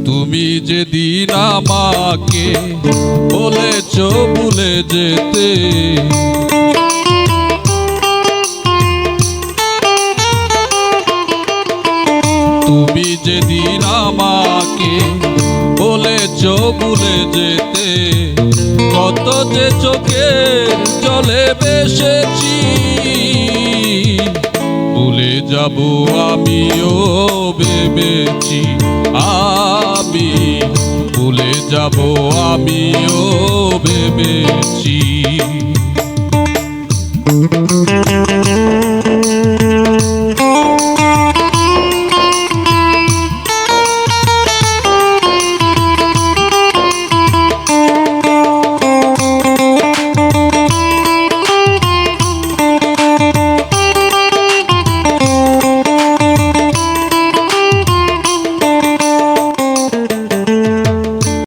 তুমি যেদিন আমাকে বলেছ ভুলে যেতে, তুমি যেদিন আমাকে বলেছ ভুলে যেতে, কত যে চোখের জলে বেসেছি। ভুলে যাব আমিও ভেবেছি, আমি ভুলে যাব আমিও ভেবেছি।